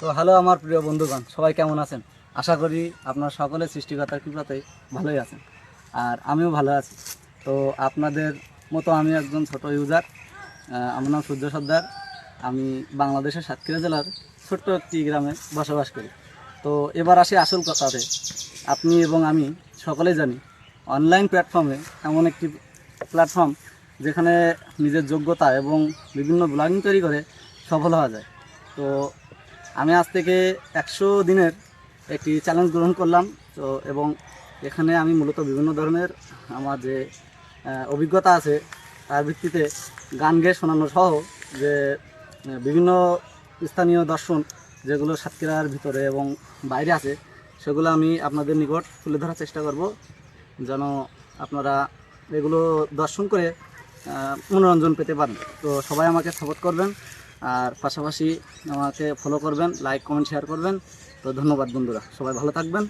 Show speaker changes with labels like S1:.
S1: তো হ্যালো আমার প্রিয় বন্ধুগণ, সবাই কেমন আছেন? আশা করি আপনারা সকলে সৃষ্টিকর্তার কৃপাতে ভালোই আছেন, আর আমিও ভালো আছি। তো আপনাদের মতো আমি একজন ছোট ইউজার। আমার নাম সূর্য সর্দার। আমি বাংলাদেশের সাতক্ষীরা জেলার ছোট্ট একটি গ্রামে বসবাস করি। তো এবার আসি আসল কথাতে। আপনি এবং আমি সকলেই জানি অনলাইন প্ল্যাটফর্মে এমন একটি প্ল্যাটফর্ম যেখানে নিজের যোগ্যতা এবং বিভিন্ন ব্লগিং তৈরি করে সফল হওয়া যায়। তো আমি আজ থেকে 100 দিনের একটি চ্যালেঞ্জ গ্রহণ করলাম। তো এবং এখানে আমি মূলত বিভিন্ন ধরনের আমার যে অভিজ্ঞতা আছে তার ভিত্তিতে গান গেয়ে শোনানো সহ যে বিভিন্ন স্থানীয় দর্শন যেগুলো সাতক্ষীরার ভিতরে এবং বাইরে আছে সেগুলো আমি আপনাদের নিকট তুলে ধরার চেষ্টা করব, যেন আপনারা এগুলো দর্শন করে মনোরঞ্জন পেতে পারেন। তো সবাই আমাকে সাপোর্ট করবেন, আর পাশাপাশি আমাকে ফলো করবেন, লাইক কমেন্ট শেয়ার করবেন। তো ধন্যবাদ বন্ধুরা, সবাই ভালো থাকবেন।